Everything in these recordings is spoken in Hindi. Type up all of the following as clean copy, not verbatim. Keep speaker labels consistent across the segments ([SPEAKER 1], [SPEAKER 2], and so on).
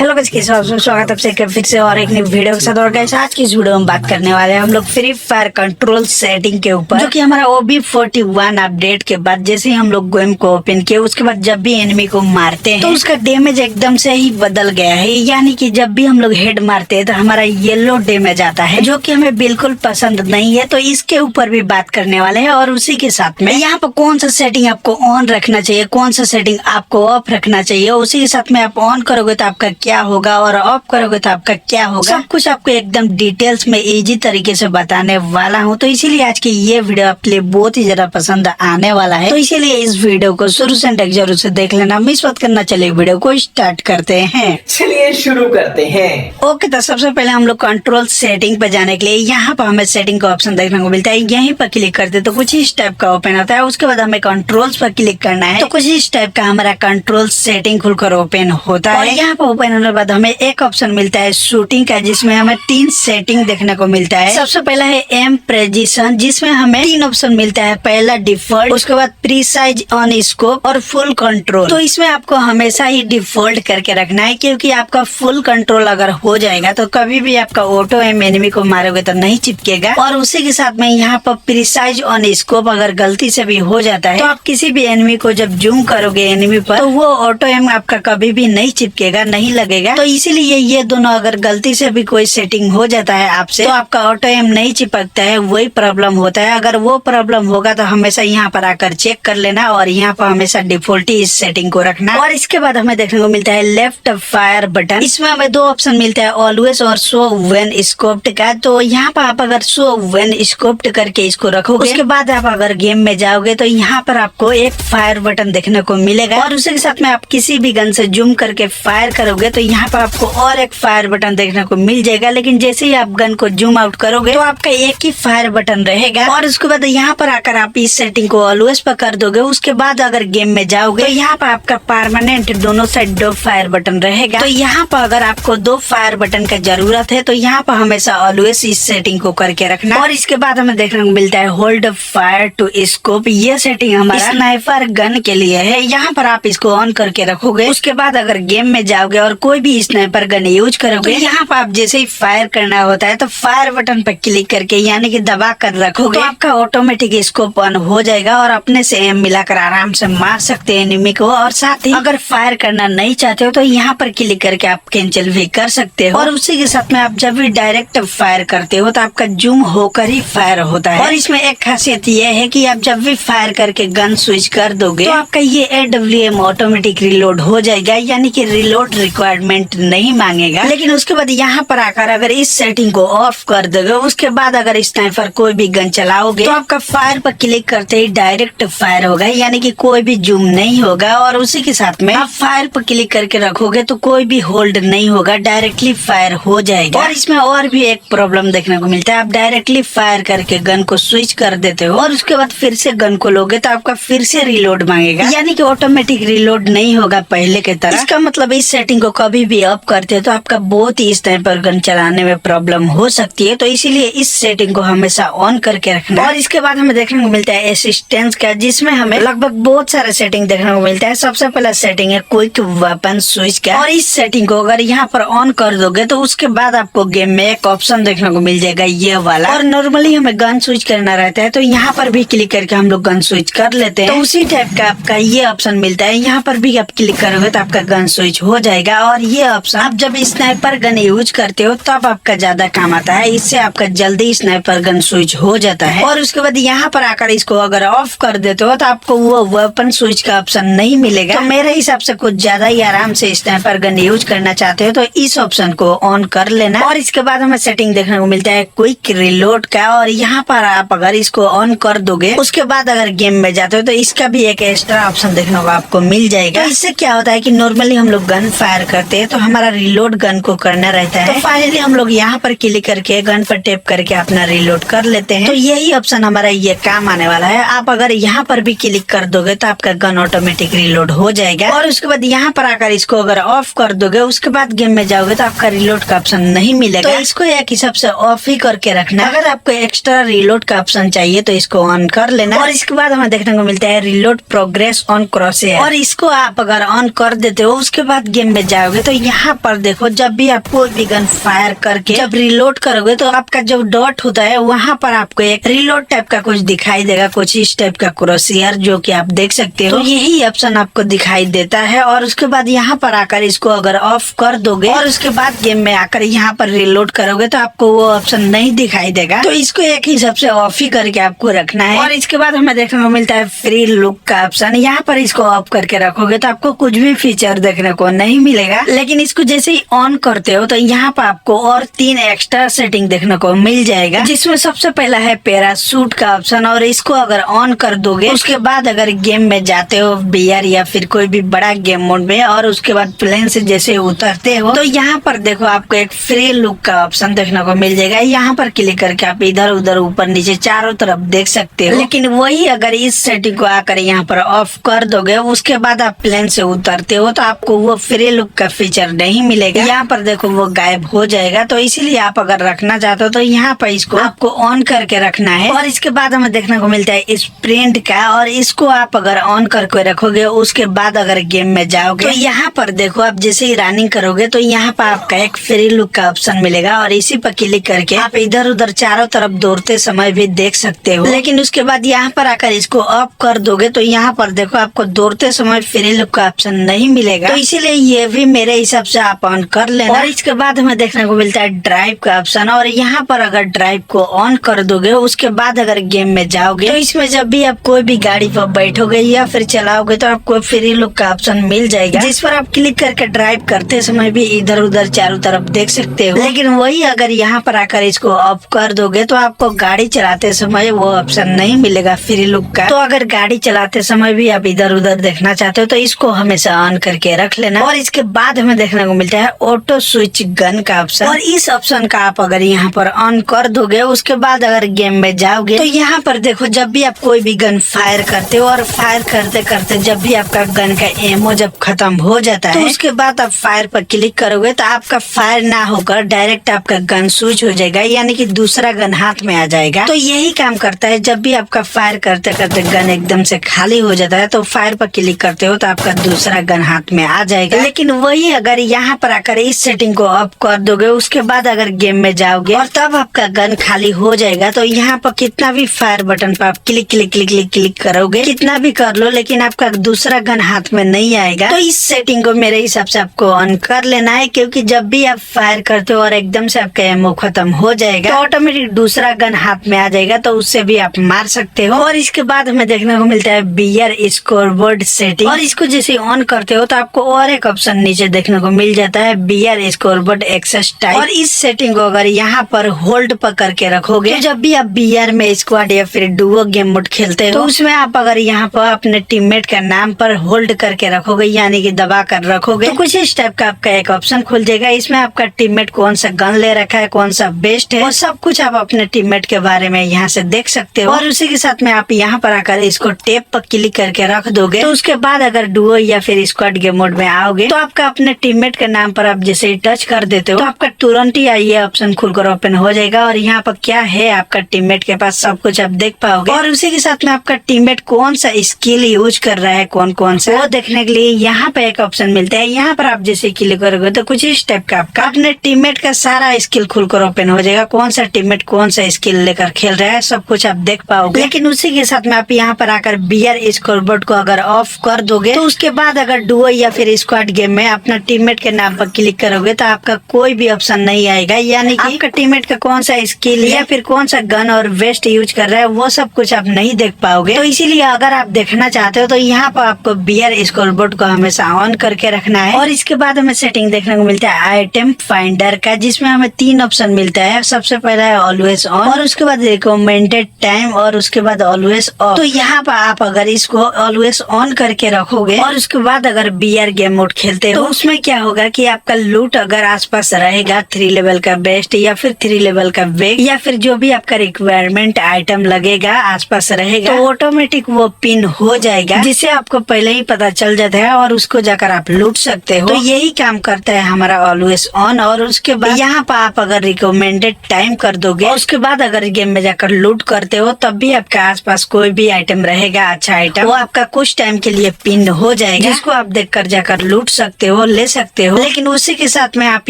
[SPEAKER 1] हेलो गाइस, कैसे हो आप सब? स्वागत है आपसे फिर से और एक नई वीडियो के साथ। और गाइस आज की इस वीडियो में बात करने वाले हैं हम लोग फ्री फायर कंट्रोल सेटिंग के ऊपर, जो कि हमारा OB41 अपडेट के बाद जैसे ही हम लोग गेम को ओपन किए उसके बाद जब भी एनिमी को मारते हैं तो उसका डैमेज एकदम से ही बदल गया है। यानी कि जब भी हम लोग हेड मारते हैं तो हमारा येलो डैमेज आता है, जो कि हमें बिल्कुल पसंद नहीं है। तो इसके ऊपर भी बात करने वाले हैं और उसी के साथ में यहाँ पर कौन सा सेटिंग आपको ऑन रखना चाहिए, कौन सा सेटिंग आपको ऑफ रखना चाहिए, उसी के साथ में आप ऑन करोगे तो आपका क्या होगा और ऑफ करोगे तो आपका क्या होगा, सब कुछ आपको एकदम डिटेल्स में इजी तरीके से बताने वाला हूँ। तो इसीलिए आज की ये वीडियो आपके लिए बहुत ही ज्यादा पसंद आने वाला है। तो इसीलिए इस वीडियो को शुरू से तक जरूर से देख लेना, मिस मत करना। चलिए वीडियो को स्टार्ट करते हैं।
[SPEAKER 2] चलिए शुरू करते हैं।
[SPEAKER 1] ओके, तो सबसे पहले हम लोग कंट्रोल सेटिंग पे जाने के लिए यहाँ पर हमें सेटिंग का ऑप्शन देखने को मिलता है। यहीं पर क्लिक करते तो कुछ इस टाइप का ओपन होता है। उसके बाद हमें कंट्रोल्स पर क्लिक करना है तो कुछ इस टाइप का हमारा कंट्रोल सेटिंग खुलकर ओपन होता है। यहाँ पर ओपन होने के बाद हमें एक ऑप्शन मिलता है शूटिंग का, जिसमें हमें 3 सेटिंग देखने को मिलता है। सबसे पहला है एम प्रेजिशन, जिसमें हमें 3 ऑप्शन मिलता है। पहला डिफॉल्ट, उसके बाद प्रीसाइज ऑन स्कोप और फुल कंट्रोल। तो इसमें आपको हमेशा ही डिफॉल्ट करके रखना है, क्योंकि आपका फुल कंट्रोल अगर हो जाएगा तो कभी भी आपका ऑटो एम एनिमी को मारोगे तो नहीं चिपकेगा। और उसी के साथ में यहाँ पर प्रीसाइज ऑन स्कोप अगर गलती से भी हो जाता है तो आप किसी भी एनिमी को जब जूम करोगे एनिमी पर तो वो ऑटो एम आपका कभी भी नहीं चिपकेगा, नहीं लगेगा। तो इसीलिए ये दोनों अगर गलती से भी कोई सेटिंग हो जाता है आपसे तो आपका ऑटो एम नहीं चिपकता है, वही प्रॉब्लम होता है। अगर वो प्रॉब्लम होगा तो हमेशा यहाँ पर आकर चेक कर लेना और यहाँ पर हमेशा डिफॉल्ट ही इस सेटिंग को रखना। और इसके बाद हमें देखने को मिलता है लेफ्ट फायर बटन। इसमें हमें 2 ऑप्शन मिलता है, ऑलवेज और शो व्हेन स्कोप्ड का। तो यहाँ पर आप अगर शो व्हेन स्कोप्ड करके इसको रखोगे, उसके बाद आप अगर गेम में जाओगे तो यहाँ पर आपको एक फायर बटन देखने को मिलेगा। और उसी के साथ में आप किसी भी गन से जूम करके फायर करोगे तो यहाँ पर आपको और एक फायर बटन देखने को मिल जाएगा। लेकिन जैसे ही आप गन को जूम आउट करोगे तो आपका एक ही फायर बटन रहेगा। और उसके बाद यहाँ पर आकर आप इस सेटिंग को ऑलवेज पर कर दोगे। उसके बाद अगर गेम में जाओगे तो यहाँ पर आपका परमानेंट दोनों साइड 2 फायर बटन रहेगा। तो यहाँ पर अगर आपको 2 फायर बटन का जरूरत है तो यहाँ पर हमेशा ऑलवेज इस सेटिंग को करके रखना। और इसके बाद हमें देखने को मिलता है होल्ड फायर टू स्कोप। ये सेटिंग हमारा स्नाइपर गन के लिए है। यहाँ पर आप इसको ऑन करके रखोगे। उसके बाद अगर गेम में जाओगे और कोई भी स्नाइपर गन यूज करोगे, यहाँ पर आप जैसे ही फायर करना होता है तो फायर बटन पर क्लिक करके यानी कि दबा कर रखोगे तो आपका ऑटोमेटिक स्कोप ऑन हो जाएगा और अपने से एम मिलाकर आराम से मार सकते हैं एनिमी को। और साथ ही अगर फायर करना नहीं चाहते हो तो यहाँ पर क्लिक करके आप कैंसिल भी कर सकते हो। और उसी के साथ में आप जब भी डायरेक्ट फायर करते हो तो आपका जूम होकर ही फायर होता है। और इसमें एक खासियत ये है कि आप जब भी फायर करके गन स्विच कर दोगे तो आपका ये AWM ऑटोमेटिक रिलोड हो जाएगा, यानी कि रिलोड रिक्वायरमेंट नहीं मांगेगा। लेकिन उसके बाद यहाँ पर आकर अगर इस सेटिंग को ऑफ कर दोगे, उसके बाद अगर स्नाइपर कोई भी गन चलाओगे तो आपका फायर पर क्लिक करते ही डायरेक्ट फायर होगा, यानी कि कोई भी जूम नहीं होगा। और उसी के साथ में आप फायर पर क्लिक करके रखोगे तो कोई भी होल्ड नहीं होगा, डायरेक्टली फायर हो जाएगा। और इसमें और भी एक प्रॉब्लम देखने को मिलता है, आप डायरेक्टली फायर करके गन को स्विच कर देते हो और उसके बाद फिर से गन को लोगे तो आपका फिर से रिलोड मांगेगा, यानी कि ऑटोमेटिक रिलोड नहीं होगा पहले के तरह। इसका मतलब इस सेटिंग को कभी भी अप करते हो तो आपका बहुत ही स्नाइपर गन चलाने में प्रॉब्लम हो सकती है। तो इसीलिए इस सेटिंग को हमेशा ऑन करके रखना। और इसके बाद हमें देखने को मिलता है असिस्टेंस का, जिसमें हमें लगभग बहुत सारे सेटिंग देखने को मिलता है। सबसे पहला सेटिंग है क्विक वेपन स्विच का। और इस सेटिंग को अगर यहाँ पर ऑन कर दोगे तो उसके बाद आपको गेम में एक ऑप्शन देखने को मिल जाएगा, ये वाला। और नॉर्मली हमें गन स्विच करना रहता है तो यहाँ पर भी क्लिक करके हम लोग गन स्विच कर लेते हैं। तो उसी टाइप का आपका ये ऑप्शन मिलता है, यहाँ पर भी आप क्लिक करोगे तो आपका गन स्विच हो जाएगा। और ये ऑप्शन आप जब स्नाइपर गन यूज करते हो तब आपका ज्यादा काम आता है, इससे आपका जल्दी स्नाइपर गन स्विच हो जाता है। और उसके बाद यहाँ पर आकर इसको अगर ऑफ कर देते हो तो आपको वो वेपन स्विच का ऑप्शन नहीं मिलेगा। तो मेरे हिसाब से कुछ ज्यादा ही आराम से स्नाइपर गन यूज करना चाहते हो तो इस ऑप्शन को ऑन कर लेना। और इसके बाद हमें सेटिंग देखने को मिलता है क्विक रिलोड का। और यहाँ पर आप अगर इसको ऑन कर दोगे उसके बाद अगर गेम में जाते हो तो इसका भी एक एक्स्ट्रा ऑप्शन देखने को आपको मिल जाएगा। तो इससे क्या होता है कि नॉर्मली हम लोग गन फायर करते हैं तो हमारा रिलोड गन को करना रहता है। तो फाइनली हम लोग यहाँ पर क्लिक करके गन पर टैप करके अपना रिलोड कर लेते हैं। तो यही ऑप्शन हमारा ये काम आने वाला है। आप अगर यहाँ पर भी क्लिक कर दोगे तो आपका गन ऑटोमेटिक रिलोड हो जाएगा। और उसके बाद यहाँ पर आकर इसको अगर ऑफ कर दोगे उसके बाद गेम में जाओगे तो आपका रिलोड का ऑप्शन नहीं मिलेगा। तो इसको एक हिसाब से ऑफ ही करके रखना। अगर आपको एक्स्ट्रा रिलोड का ऑप्शन चाहिए तो इसको ऑन कर लेना। और इसके बाद हमें देखने को मिलता है रिलोड प्रोग्रेस ऑन क्रॉसहेयर, और इसको आप अगर ऑन कर देते हो उसके बाद गेम में जाओगे जाओगे तो यहाँ पर देखो, जब भी आप कोई भी गन फायर करके जब रिलोड करोगे तो आपका जो डॉट होता है वहाँ पर आपको एक रिलोड टाइप का कुछ दिखाई देगा, कुछ इस टाइप का क्रॉसहायर, जो कि आप देख सकते हो। तो यही ऑप्शन आपको दिखाई देता है और उसके बाद यहाँ पर आकर इसको अगर ऑफ कर दोगे और उसके बाद गेम में आकर यहाँ पर रिलोड करोगे तो आपको वो ऑप्शन नहीं दिखाई देगा। तो इसको एक हिसाब से ऑफ ही करके आपको रखना है। और इसके बाद हमें देखने को मिलता है फ्री लुक का ऑप्शन। यहाँ पर इसको ऑफ करके रखोगे तो आपको कुछ भी फीचर देखने को नहीं मिलेगा, लेकिन इसको जैसे ही ऑन करते हो तो यहाँ पर आपको और 3 एक्स्ट्रा सेटिंग देखने को मिल जाएगा, जिसमें सबसे पहला है पैराशूट का ऑप्शन। और इसको अगर ऑन कर दोगे उसके बाद अगर गेम में जाते हो बीआर या फिर कोई भी बड़ा गेम मोड में और उसके बाद प्लेन से जैसे उतरते हो तो यहाँ पर देखो आपको एक फ्री लुक का ऑप्शन देखने को मिल जाएगा। यहाँ पर क्लिक करके आप इधर उधर ऊपर नीचे चारों तरफ देख सकते हो। लेकिन वही अगर इस सेटिंग को आकर यहाँ पर ऑफ कर दोगे उसके बाद आप प्लेन से उतरते हो तो आपको वो फ्री लुक का फीचर नहीं मिलेगा। यहाँ पर देखो वो गायब हो जाएगा। तो इसीलिए आप अगर रखना चाहते हो तो यहाँ पर इसको आपको ऑन करके रखना है। और इसके बाद हमें देखने को मिलता है स्प्रिंट का, और इसको आप अगर ऑन करके रखोगे उसके बाद अगर गेम में जाओगे तो यहाँ पर देखो आप जैसे ही रनिंग करोगे तो यहाँ पर आपका एक फ्री लुक का ऑप्शन मिलेगा और इसी पर क्लिक करके आप इधर उधर चारों तरफ दौड़ते समय भी देख सकते हो। लेकिन उसके बाद यहाँ पर आकर इसको ऑफ कर दोगे तो यहाँ पर देखो आपको दौड़ते समय फ्री लुक का ऑप्शन नहीं मिलेगा। तो इसीलिए ये भी मेरे हिसाब से आप ऑन कर लेना। और इसके बाद हमें देखने को मिलता है ड्राइव का ऑप्शन। और यहाँ पर अगर ड्राइव को ऑन कर दोगे उसके बाद अगर गेम में जाओगे तो इसमें जब भी आप कोई भी गाड़ी पर बैठोगे या फिर चलाओगे तो आपको फ्री लुक का ऑप्शन मिल जाएगा, जिस पर आप क्लिक करके ड्राइव करते समय भी इधर उधर चारों तरफ देख सकते हो। लेकिन वही अगर यहाँ पर आकर इसको ऑफ कर दोगे तो आपको गाड़ी चलाते समय वो ऑप्शन नहीं मिलेगा फ्री लुक का। तो अगर गाड़ी चलाते समय भी आप इधर उधर देखना चाहते हो तो इसको हमेशा ऑन करके रख लेना। और इसके बाद हमें देखने को मिलता है ऑटो स्विच गन का ऑप्शन। और इस ऑप्शन का आप अगर यहाँ पर ऑन कर दोगे उसके बाद अगर गेम में जाओगे तो यहाँ पर देखो जब भी आप कोई भी गन फायर करते हो और फायर करते करते जब भी आपका गन का एमो जब खत्म हो जाता है तो उसके बाद आप फायर पर क्लिक करोगे तो आपका फायर ना होकर डायरेक्ट आपका गन स्विच हो जाएगा, यानी कि दूसरा गन हाथ में आ जाएगा। तो यही काम करता है, जब भी आपका फायर करते करते गन एकदम से खाली हो जाता है तो फायर पर क्लिक करते हो तो आपका दूसरा गन हाथ में आ जाएगा। लेकिन वही अगर यहाँ पर आकर इस सेटिंग को ऑफ कर दोगे उसके बाद अगर गेम में जाओगे और तब आपका गन खाली हो जाएगा तो यहाँ पर कितना भी फायर बटन पर आप click click click click click करोगे, कितना भी कर लो, लेकिन आपका दूसरा गन हाथ में नहीं आएगा। तो इस सेटिंग को मेरे हिसाब से आपको ऑन कर लेना है, क्योंकि जब भी आप फायर करते हो और एकदम से आपका एमो खत्म हो जाएगा तो ऑटोमेटिक दूसरा गन हाथ में आ जाएगा, तो उससे भी आप मार सकते हो। और इसके बाद हमें देखने को मिलता है बीआर स्कोरबोर्ड सेटिंग। और इसको जैसे ऑन करते हो तो आपको और एक ऑप्शन नीचे देखने को मिल जाता है बीआर स्कोरबोर्ड एक्सेस टाइप। और इस सेटिंग को अगर यहाँ पर होल्ड पर करके रखोगे तो जब भी आप बीआर में स्क्वाड या फिर डुओ गेम मोड खेलते हो तो उसमें आप अगर यहाँ पर अपने टीममेट का नाम पर होल्ड करके रखोगे, यानी कि दबा कर रखोगे, तो कुछ इस टाइप का आपका एक ऑप्शन खुल जाएगा। इसमें आपका टीममेट कौन सा गन ले रखा है, कौन सा बेस्ट है, वो सब कुछ आप अपने टीममेट के बारे में यहाँ से देख सकते हो। और उसी के साथ में आप यहाँ पर आकर इसको टेप पर क्लिक करके रख दोगे तो उसके बाद अगर डुओ या फिर स्क्वाड गेम मोड में आओगे तो आपका अपने टीममेट के नाम पर आप जैसे ही टच कर देते हो तो आपका तुरंत ही ये ऑप्शन खुलकर ओपन हो जाएगा और यहाँ पर क्या है आपका टीममेट के पास सब कुछ आप देख पाओगे। और उसी के साथ में आपका टीममेट कौन सा स्किल यूज कर रहा है, कौन कौन सा, वो देखने के लिए यहाँ पे एक ऑप्शन मिलता है। यहाँ पर आप जैसे क्लिक करोगे तो कुछ इस टाइप का आपका अपने टीममेट का सारा स्किल खुलकर ओपन हो जाएगा, कौन सा टीममेट कौन सा स्किल लेकर खेल रहा है सब कुछ आप देख पाओगे। लेकिन उसी के साथ में आप यहाँ पर आकर बीआर स्कोरबोर्ड को अगर ऑफ कर दोगे तो उसके बाद अगर डुओ या फिर स्क्वाड गेम में अपना टीममेट के नाम पर क्लिक करोगे तो आपका कोई भी ऑप्शन नहीं आएगा, यानी कि आपका टीममेट का कौन सा स्किल या फिर कौन सा गन और वेस्ट यूज कर रहा है वो सब कुछ आप नहीं देख पाओगे। तो इसीलिए अगर आप देखना चाहते हो तो यहाँ पर आपको बीआर स्कोरबोर्ड को हमेशा ऑन करके रखना है। और इसके बाद हमें सेटिंग देखने को मिलता है आइटम फाइंडर का, जिसमें हमें 3 ऑप्शन मिलता है। सबसे पहला है ऑलवेज ऑन, और उसके बाद रिकमेंडेड टाइम, और उसके बाद ऑलवेज ऑफ। तो यहाँ पर आप अगर इसको ऑलवेज ऑन करके रखोगे और उसके बाद अगर बीआर गेम मोड खेलते हो तो उसमें क्या होगा कि आपका लूट अगर आसपास रहेगा 3 लेवल का बेस्ट या फिर 3 लेवल का बैग या फिर जो भी आपका रिक्वायरमेंट आइटम लगेगा आसपास रहेगा तो ऑटोमेटिक वो पिन हो जाएगा, जिससे आपको पहले ही पता चल जाता है और उसको जाकर आप लूट सकते हो। तो यही काम करता है हमारा ऑलवेज ऑन। और उसके बाद यहाँ पर आप अगर रिकमेंडेड टाइम कर दोगे उसके बाद अगर गेम में जाकर लूट करते हो तब भी आपके आसपास कोई भी आइटम रहेगा, अच्छा आइटम, वो आपका कुछ टाइम के लिए पिन हो जाएगा, जिसको आप देखकर जाकर लूट सकते हो। हो, ले सकते हो, लेकिन उसी के साथ में आप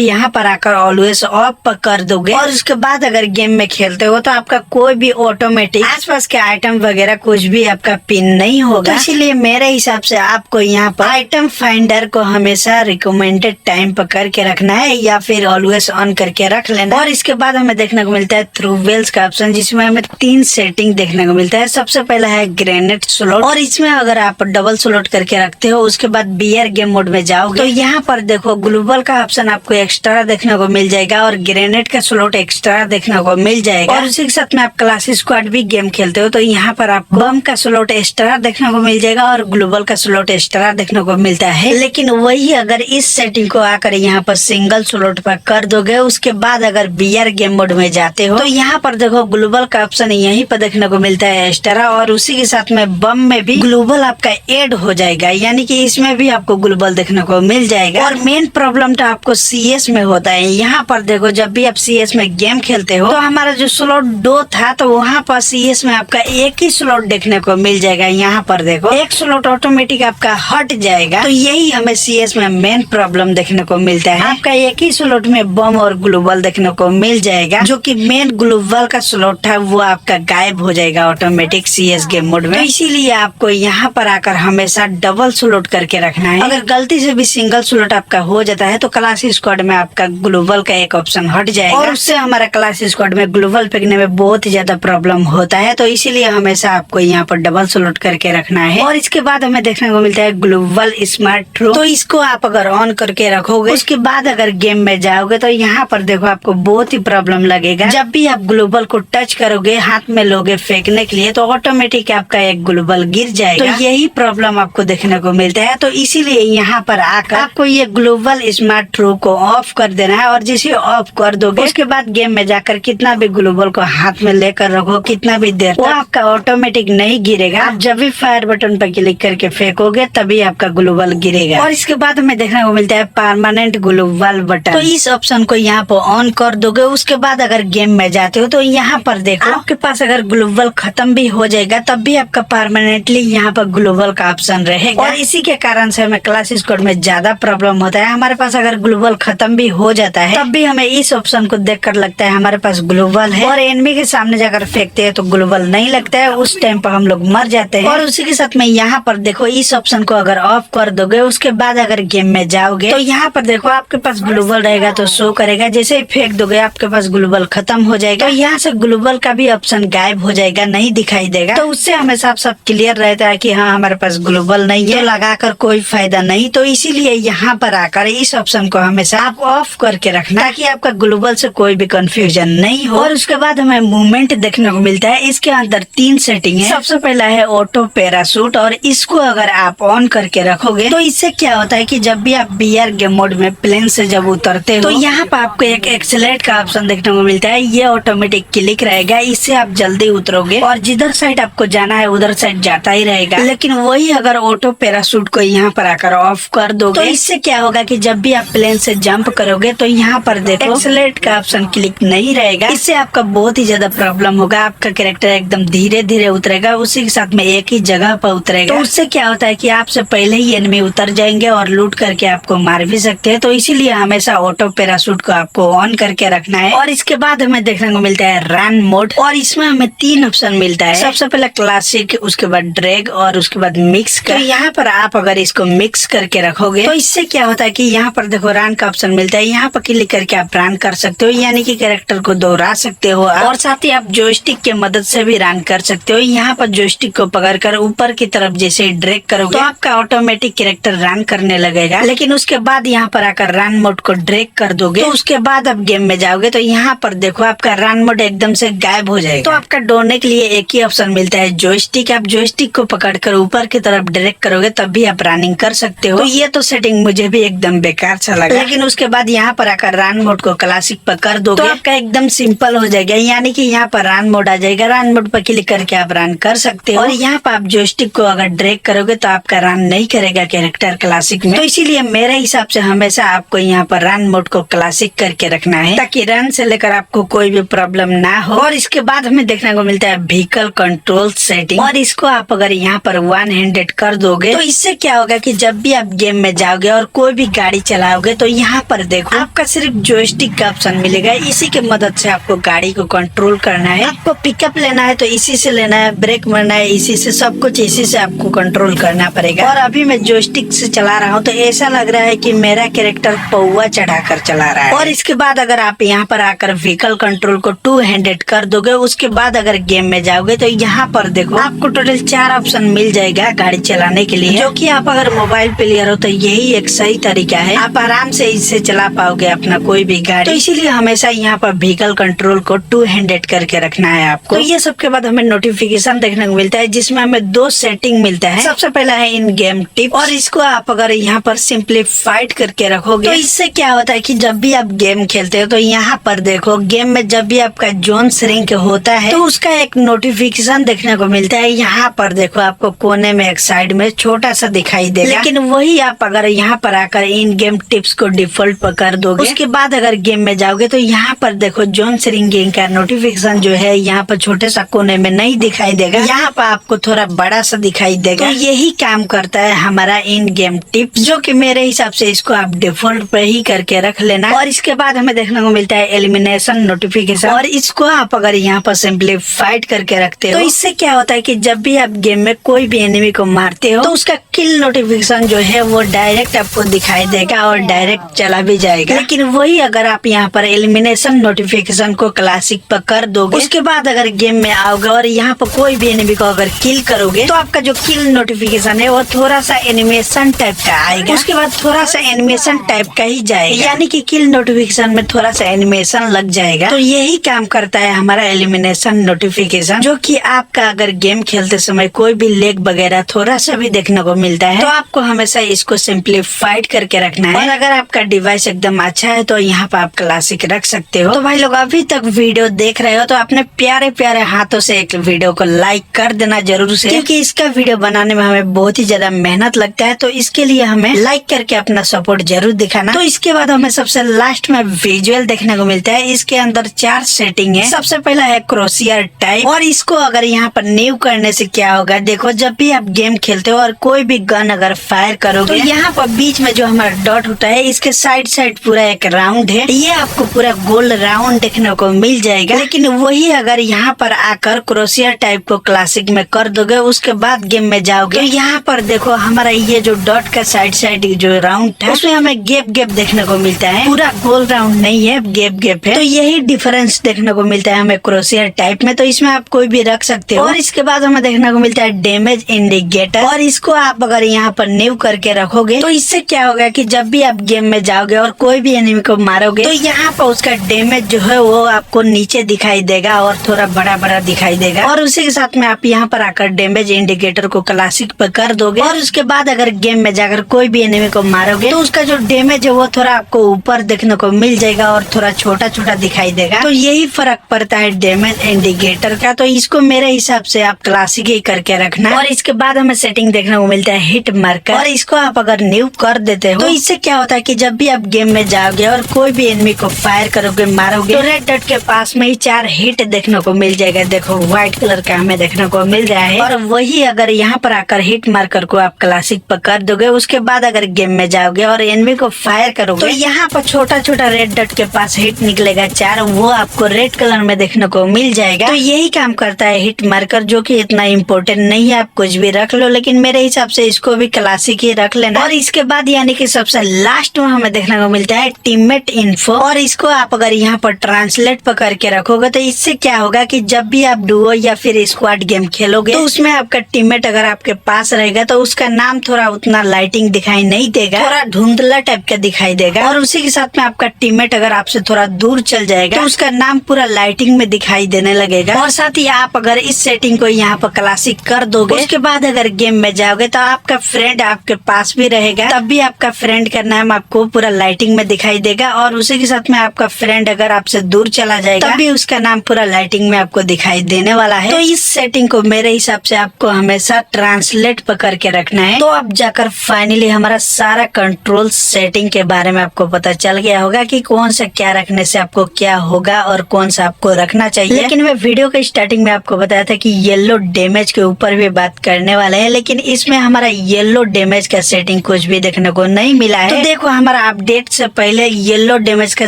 [SPEAKER 1] यहाँ पर आकर ऑलवेज ऑफ कर दोगे और उसके बाद अगर गेम में खेलते हो तो आपका कोई भी ऑटोमेटिक आसपास के आइटम वगैरह कुछ भी आपका पिन नहीं होगा। तो इसीलिए मेरे हिसाब से आपको यहाँ पर आइटम फाइंडर को हमेशा रिकमेंडेड टाइम पर करके रखना है या फिर ऑलवेज ऑन करके रख लेना। और इसके बाद हमें देखने को मिलता है थ्रू वेल्स का ऑप्शन, जिसमें हमें 3 सेटिंग देखने को मिलता है। सबसे पहला है ग्रेनेड स्लॉट, और इसमें अगर आप डबल स्लॉट करके रखते हो उसके बाद बीयर गेम मोड में जाओगे तो यहाँ पर देखो ग्लोबल का ऑप्शन आपको एक्स्ट्रा देखने को मिल जाएगा और ग्रेनेड का स्लॉट एक्स्ट्रा देखने को मिल जाएगा। और उसी के साथ में आप क्लास स्क्वाड भी गेम खेलते हो तो यहाँ पर आपको बम का स्लॉट एक्स्ट्रा देखने को मिल जाएगा और ग्लोबल का स्लॉट एक्स्ट्रा देखने को मिलता है। लेकिन वही अगर इस सेटिंग को आकर यहाँ पर सिंगल स्लॉट पर कर दोगे उसके बाद अगर बीयर गेम मोड में जाते हो तो यहाँ पर देखो ग्लोबल का ऑप्शन यहीं पर देखने को मिलता है एक्स्ट्रा, और उसी के साथ में बम में भी ग्लोबल आपका ऐड हो जाएगा, यानी कि इसमें भी आपको ग्लोबल देखने को मिल जाएगा। और मेन प्रॉब्लम तो आपको CS में होता है। यहाँ पर देखो जब भी आप CS में गेम खेलते हो तो हमारा जो स्लॉट 2 था तो वहाँ पर CS में आपका एक ही स्लॉट देखने को मिल जाएगा। यहाँ पर देखो एक स्लॉट ऑटोमेटिक आपका हट जाएगा, तो यही हमें CS में मेन प्रॉब्लम देखने को मिलता है। आपका एक ही स्लॉट में बम और ग्लोबल देखने को मिल जाएगा, जो कि मेन ग्लोबल का स्लॉट था वो आपका गायब हो जाएगा ऑटोमेटिक CS गेम मोड में। तो इसीलिए आपको यहाँ पर आकर हमेशा डबल स्लॉट करके रखना है। अगर गलती से भी सिंगल स्लॉट आपका हो जाता है तो क्लास स्क्वाड में आपका ग्लोबल का एक ऑप्शन हट जाएगा और उससे हमारा क्लास स्क्वाड में ग्लोबल फेंकने में बहुत ही ज्यादा प्रॉब्लम होता है। तो इसीलिए हमेशा आपको यहाँ पर डबल स्लॉट करके रखना है। और इसके बाद हमें देखने को मिलता है ग्लोबल स्मार्ट थ्रो, तो इसको आप अगर ऑन करके रखोगे उसके बाद अगर गेम में जाओगे तो यहाँ पर देखो आपको बहुत ही प्रॉब्लम लगेगा। जब भी आप ग्लोबल को टच करोगे हाथ में लोगे फेंकने के लिए तो ऑटोमेटिक आपका एक ग्लोबल गिर जाएगा। तो यही प्रॉब्लम आपको देखने को मिलता है। तो इसीलिए यहाँ पर आकर आपको ये ग्लोबल स्मार्ट थ्रो को ऑफ कर देना है, और जिसे ऑफ कर दोगे उसके बाद गेम में जाकर कितना भी ग्लोबल को हाथ में लेकर रखो कितना भी देर वो आपका ऑटोमेटिक नहीं गिरेगा। आप जब भी फायर बटन पर क्लिक करके फेंकोगे तभी आपका ग्लोबल गिरेगा। और इसके बाद हमें देखने को मिलता है परमानेंट ग्लोबल बटन, तो इस ऑप्शन को यहाँ पर ऑन कर दोगे उसके बाद अगर गेम में जाते हो तो यहाँ पर देखो आपके पास अगर ग्लोबल खत्म भी हो जाएगा तब भी आपका परमानेंटली यहाँ पर ग्लोबल का ऑप्शन रहेगा। और इसी के कारण से हमें क्लास स्क्वाड में ज्यादा प्रॉब्लम होता है। हमारे पास अगर ग्लोबल खत्म भी हो जाता है तब भी हमें इस ऑप्शन को देखकर लगता है हमारे पास ग्लोबल है, और एनिमी के सामने जाकर फेंकते हैं तो ग्लोबल नहीं लगता है, उस टाइम पर हम लोग मर जाते हैं। और उसी के साथ में यहाँ पर देखो इस ऑप्शन को अगर ऑफ कर दोगे उसके बाद अगर गेम में जाओगे तो यहाँ पर देखो आपके पास ग्लोबल रहेगा तो शो करेगा, जैसे ही फेंक दोगे आपके पास ग्लोबल खत्म हो जाएगा। तो यहाँ से ग्लोबल का भी ऑप्शन गायब हो जाएगा, नहीं दिखाई देगा। तो उससे हमें साफ साफ क्लियर रहता है कि हाँ हमारे पास ग्लोबल नहीं है, लगाकर कोई फायदा नहीं। तो इसीलिए यहाँ पर आकर इस ऑप्शन को हमेशा आप ऑफ करके रखना ताकि आपका ग्लोबल से कोई भी कंफ्यूजन नहीं हो। और उसके बाद हमें मूवमेंट देखने को मिलता है। इसके अंदर 3 सेटिंग है। सबसे पहला है ऑटो पैराशूट, और इसको अगर आप ऑन करके रखोगे तो इससे क्या होता है कि जब भी आप बीआर गेम मोड में प्लेन से जब उतरते हो तो यहाँ पर आपको एक एक्सेलेरेट का ऑप्शन देखने को मिलता है। ये ऑटोमेटिक क्लिक रहेगा, इससे आप जल्दी उतरोगे और जिधर साइड आपको जाना है उधर साइड जाता ही रहेगा। लेकिन वही अगर ऑटो पैराशूट को यहाँ पर आकर ऑफ कर दोगे तो इससे क्या होगा कि जब भी आप प्लेन से जंप करोगे तो यहाँ पर देखो एक्सेलेरेट का ऑप्शन क्लिक नहीं रहेगा। इससे आपका बहुत ही ज्यादा प्रॉब्लम होगा, आपका कैरेक्टर एकदम धीरे धीरे उतरेगा, उसी के साथ में एक ही जगह पर उतरेगा। तो उससे क्या होता है कि आपसे पहले ही एनिमी उतर जाएंगे और लूट करके आपको मार भी सकते हैं। तो इसीलिए हमेशा ऑटो पैराशूट को आपको ऑन करके रखना है। और इसके बाद हमें देखने को मिलता है रन मोड, और इसमें हमें 3 ऑप्शन मिलता है। सबसे पहले क्लासिक, उसके बाद ड्रैग और उसके बाद मिक्स। तो यहाँ पर आप अगर इसको मिक्स करके रखोगे तो इससे क्या होता है कि यहाँ पर देखो रन का ऑप्शन मिलता है। यहाँ पर क्लिक करके आप रन कर सकते हो, यानी कि कैरेक्टर को दोहरा सकते हो, और साथ ही आप जोयस्टिक के मदद से भी रन कर सकते हो। यहाँ पर जोयस्टिक को पकड़कर ऊपर की तरफ जैसे ड्रैग करोगे तो आपका ऑटोमेटिक कैरेक्टर रन करने लगेगा। लेकिन उसके बाद यहाँ पर आकर रन मोड को ड्रैग कर दोगे तो उसके बाद आप गेम में जाओगे तो यहाँ पर देखो आपका रन मोड एकदम से गायब हो जाएगा। तो आपका दौड़ने के लिए एक ही ऑप्शन मिलता है जोयस्टिक। आप जोयस्टिक को पकड़कर ऊपर की तरफ ड्रैग करोगे तब भी आप रनिंग कर सकते हो। तो ये तो सेटिंग मुझे भी एकदम बेकार सा लगा। लेकिन उसके बाद यहाँ पर आकर रन मोड को क्लासिक पर कर दोगे तो आपका एकदम सिंपल हो जाएगा, यानी कि यहाँ पर रन मोड आ जाएगा। रन मोड पर क्लिक करके आप रन कर सकते हो, और यहाँ पर आप जोयस्टिक को अगर ड्रैग करोगे तो आपका रन नहीं करेगा कैरेक्टर क्लासिक में। तो इसीलिए मेरे हिसाब से हमेशा आपको यहाँ पर रन मोड को क्लासिक करके रखना है ताकि रन से लेकर आपको कोई भी प्रॉब्लम ना हो। और इसके बाद हमें देखने को मिलता है व्हीकल कंट्रोल सेटिंग, और इसको आप अगर यहाँ पर 1 हैंडेड कर दोगे तो इससे क्या होगा कि जब भी आप गेम में जाओगे जाओगे और कोई भी गाड़ी चलाओगे तो यहाँ पर देखो आपका सिर्फ जॉयस्टिक का ऑप्शन मिलेगा। इसी की मदद से आपको गाड़ी को कंट्रोल करना है। आपको पिकअप लेना है तो इसी से लेना है, ब्रेक मारना है इसी से, सब कुछ इसी से आपको कंट्रोल करना पड़ेगा। और अभी मैं जॉयस्टिक से चला रहा हूँ तो ऐसा लग रहा है कि मेरा कैरेक्टर पौवा चढ़ाकर चला रहा है। और इसके बाद अगर आप यहाँ पर आकर व्हीकल कंट्रोल को 2 हैंडेड कर दोगे, उसके बाद अगर गेम में जाओगे तो यहाँ पर देखो आपको टोटल 4 ऑप्शन मिल जाएगा गाड़ी चलाने के लिए, जो कि आप अगर मोबाइल प्लेयर हो तो यही एक सही तरीका है। आप आराम से इससे चला पाओगे अपना कोई भी गाड़ी। तो इसीलिए हमेशा यहाँ पर व्हीकल कंट्रोल को 2 हैंडेड करके रखना है आपको। तो ये सब के बाद हमें नोटिफिकेशन देखने को मिलता है जिसमें हमें 2 सेटिंग मिलता है। सबसे पहला है इन गेम टिप, और इसको आप अगर यहाँ पर सिंप्लीफाइड करके रखोगे तो इससे क्या होता है कि जब भी आप गेम खेलते हो तो यहाँ पर देखो गेम में जब भी आपका जोन श्रिंक होता है तो उसका एक नोटिफिकेशन देखने को मिलता है। यहाँ पर देखो आपको कोने में एक साइड में छोटा सा दिखाई देगा। लेकिन वही आप अगर यहाँ पर आकर इन गेम टिप्स को डिफॉल्ट पर कर दोगे, उसके बाद अगर गेम में जाओगे तो यहाँ पर देखो जोन श्रिंकिंग का नोटिफिकेशन जो है यहाँ पर छोटे सा कोने में नहीं दिखाई देगा, यहाँ पर आपको थोड़ा बड़ा सा दिखाई देगा। तो यही काम करता है हमारा इन गेम टिप्स, जो कि मेरे हिसाब से इसको आप डिफॉल्ट पे ही करके रख लेना। और इसके बाद हमें देखने को मिलता है एलिमिनेशन नोटिफिकेशन, और इसको आप अगर यहाँ पर सिंप्लीफाइड करके रखते हो तो इससे क्या होता है कि जब भी आप गेम में कोई भी एनिमी को मारते हो तो उसका किल नोटिफिकेशन जो है वो डायरेक्ट आपको दिखाई देगा और डायरेक्ट चला भी जाएगा। लेकिन वही अगर आप यहाँ पर एलिमिनेशन नोटिफिकेशन को क्लासिक पर कर दोगे, उसके बाद अगर गेम में आओगे और यहाँ पर कोई भी एनिमी को अगर किल करोगे तो आपका जो किल नोटिफिकेशन है वो थोड़ा सा एनिमेशन टाइप का आएगा, उसके बाद थोड़ा सा एनिमेशन टाइप का ही जाएगा, यानी कि किल नोटिफिकेशन में थोड़ा सा एनिमेशन लग जाएगा। तो यही काम करता है हमारा एलिमिनेशन नोटिफिकेशन, जो कि आपका अगर गेम खेलते समय कोई भी लेग वगैरह थोड़ा सा भी देखने को मिलता है तो आपको हमेशा इसको सिंप्लीफाइड करके रखना है। और अगर आपका डिवाइस एकदम अच्छा है तो यहाँ पर आप क्लासिक रख सकते हो। तो भाई लोग अभी तक वीडियो देख रहे हो तो अपने प्यारे प्यारे हाथों से एक वीडियो को लाइक कर देना जरूर से, क्योंकि इसका वीडियो बनाने में हमें बहुत ही ज्यादा मेहनत लगता है। तो इसके लिए हमें लाइक करके अपना सपोर्ट जरूर दिखाना। तो इसके बाद हमें सबसे लास्ट में विजुअल देखने को मिलता है। इसके अंदर 4 सेटिंग है। सबसे पहला है क्रोसियर टाइप, और इसको अगर यहाँ पर न्यू करने से क्या होगा, देखो जब भी आप गेम खेलते हो और कोई भी गन अगर फायर करोगे तो यहाँ पर बीच में जो हमारा डॉट होता है इसके साइड साइड पूरा एक राउंड है, ये आपको पूरा गोल राउंड देखने को मिल जाएगा। लेकिन वही अगर यहाँ पर आकर क्रोसियर टाइप को क्लासिक में कर दोगे, उसके बाद गेम में जाओगे तो यहाँ पर देखो हमारा ये जो डॉट का साइड साइड जो राउंड है उसमें हमें गैप गैप देखने को मिलता है, पूरा गोल राउंड नहीं है, गैप गैप है। तो यही डिफरेंस देखने को मिलता है हमें क्रोसियर टाइप में। तो इसमें आप कोई भी रख सकते हो। और इसके बाद हमें देखने को मिलता है डैमेज इंडिकेटर, और इसको आप अगर यहाँ पर न्यू करके रखोगे तो इससे क्या होगा कि जब भी आप गेम में जाओगे और कोई भी एनिमी को मारोगे तो यहाँ पर उसका डैमेज जो है वो आपको नीचे दिखाई देगा और थोड़ा बड़ा बड़ा दिखाई देगा। और उसी के साथ में आप यहाँ पर आकर डैमेज इंडिकेटर को क्लासिक पर कर दोगे, और उसके बाद अगर गेम में जाकर कोई भी एनिमी को मारोगे तो उसका जो डैमेज है वो थोड़ा आपको ऊपर देखने को मिल जाएगा और थोड़ा छोटा छोटा दिखाई देगा। तो यही फर्क पड़ता है डैमेज इंडिकेटर का। तो इसको मेरे हिसाब से आप क्लासिक ही करके रखना। और इसके बाद हमें सेटिंग देखने को मिलता है हिट मार्कर, और इसको आप अगर न्यू कर देते हो तो इससे क्या होता है कि जब भी आप गेम में जाओगे और कोई भी एनिमी को फायर करोगे, मारोगे, तो रेड डॉट के पास में ही 4 हिट देखने को मिल जाएगा। देखो व्हाइट कलर का हमें देखने को मिल रहा है। और वही अगर यहाँ पर आकर हिट मार्कर को आप क्लासिक पर कर दोगे, उसके बाद अगर गेम में जाओगे और एनिमी को फायर करोगे तो यहाँ पर छोटा छोटा रेड डॉट के पास हिट निकलेगा 4, वो आपको रेड कलर में देखने को मिल जाएगा। तो यही काम करता है हिट मार्कर, जो कि इतना इम्पोर्टेंट नहीं है, आप कुछ भी रख लो, लेकिन मेरे हिसाब से इसको भी क्लासिक ही रख लेना। और इसके बाद यानी कि सबसे लास्ट में हमें देखने को मिलता है टीममेट इन्फो, और इसको आप अगर यहाँ पर ट्रांसलेट पर करके रखोगे तो इससे क्या होगा कि जब भी आप डुओ या फिर स्क्वाड गेम खेलोगे तो उसमें आपका टीममेट अगर आपके पास रहेगा तो उसका नाम थोड़ा उतना लाइटिंग दिखाई नहीं देगा, थोड़ा धुंधला टाइप का दिखाई देगा। और उसी के साथ में आपका टीममेट अगर आपसे थोड़ा दूर चल जाएगा तो उसका नाम पूरा लाइटिंग में दिखाई देने लगेगा। और साथ ही आप अगर इस सेटिंग को यहाँ पर क्लासिक कर दोगे, उसके बाद अगर गेम में जाओगे तो आपका फ्रेंड आपके पास भी रहेगा, तब भी आपका फ्रेंड का नाम आपको पूरा लाइटिंग में दिखाई देगा। और उसी के साथ में आपका फ्रेंड अगर आपसे दूर चला जाएगा तब भी उसका नाम पूरा लाइटिंग में आपको दिखाई देने वाला है। तो इस सेटिंग को मेरे हिसाब से आपको हमेशा ट्रांसलेट पर करके रखना है। तो अब जाकर फाइनली हमारा सारा कंट्रोल सेटिंग के बारे में आपको पता चल गया होगा कि कौन सा क्या रखने से आपको क्या होगा और कौन सा आपको रखना चाहिए। लेकिन मैं वीडियो के स्टार्टिंग में आपको बताया था कि येलो डैमेज के ऊपर भी बात करने वाले हैं, लेकिन इसमें हमारा येलो डैमेज का सेटिंग कुछ कुछ भी देखने को नहीं मिला है। तो देखो हमारा अपडेट से पहले येलो डैमेज का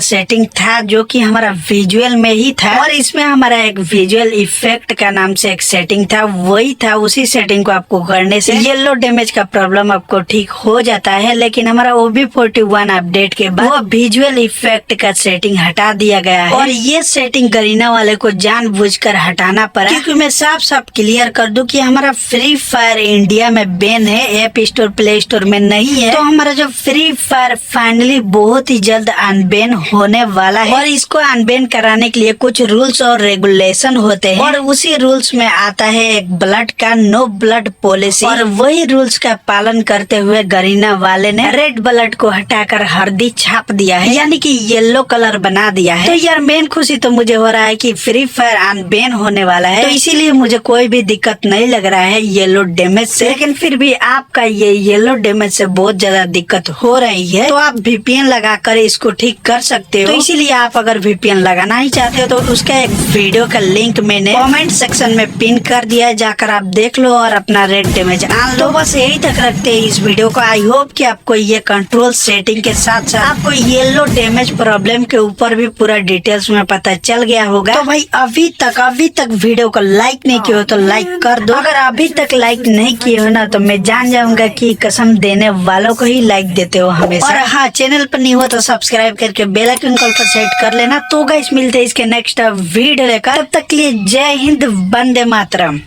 [SPEAKER 1] सेटिंग था जो कि हमारा विजुअल में ही था, और इसमें हमारा एक विजुअल इफेक्ट का नाम से एक सेटिंग था, वही था। उसी सेटिंग को आपको करने से येलो डैमेज का प्रॉब्लम आपको ठीक हो जाता है। लेकिन हमारा OB41 अपडेट के बाद वो विजुअल इफेक्ट का सेटिंग हटा दिया गया है, और ये सेटिंग गरीना वाले को जानबूझकर हटाना पड़ा, क्योंकि मैं साफ साफ क्लियर कर दूं कि हमारा फ्री फायर इंडिया में बैन है, ऐप स्टोर प्ले स्टोर में नहीं है। तो हमारा जो फ्री फायर फाइनली बहुत ही जल्द अनबैन होने वाला है, और इसको अनबैन कराने के लिए कुछ रूल्स और रेगुलेशन होते हैं, और उसी रूल्स में आता है एक ब्लड का नो ब्लड पॉलिसी, और वही रूल्स का पालन करते हुए गरीना वाले ने रेड ब्लड को हटाकर हल्दी छाप दिया है, यानी कि येलो कलर बना दिया है। तो यार मेन खुशी तो मुझे हो रहा है कि फ्री फायर अनबैन होने वाला है, तो इसीलिए मुझे कोई भी दिक्कत नहीं लग रहा है येलो डैमेज से। लेकिन फिर भी आपका ये येलो डैमेज से बहुत ज्यादा दिक्कत हो रही है, तो आप VPN लगाकर इसको ठीक कर सकते हो। तो इसीलिए आप अगर VPN लगाना ही चाहते हो तो उसका एक वीडियो का लिंक मैंने कमेंट सेक्शन में पिन कर दिया है, जाकर आप देख लो और अपना रेड डैमेज आन लो। तो बस यही तक रखते हैं इस वीडियो को। आई होप कि आपको ये कंट्रोल सेटिंग के साथ साथ आपको येलो डैमेज प्रॉब्लम के ऊपर भी पूरा डिटेल्स में पता चल गया होगा। तो भाई अभी तक वीडियो को लाइक नहीं किया हो तो लाइक कर दो। अगर अभी तक लाइक नहीं किए हो ना तो मैं जान जाऊंगा कि कसम देने वालों को ही लाइक देते हो हमेशा। और हाँ, चैनल पर नहीं हो तो सब्सक्राइब करके बेल आइकन कॉल पर सेट कर लेना। तो गाइस मिलते हैं इसके नेक्स्ट वीडियो लेकर, तब तक के लिए जय हिंद, वंदे मातरम।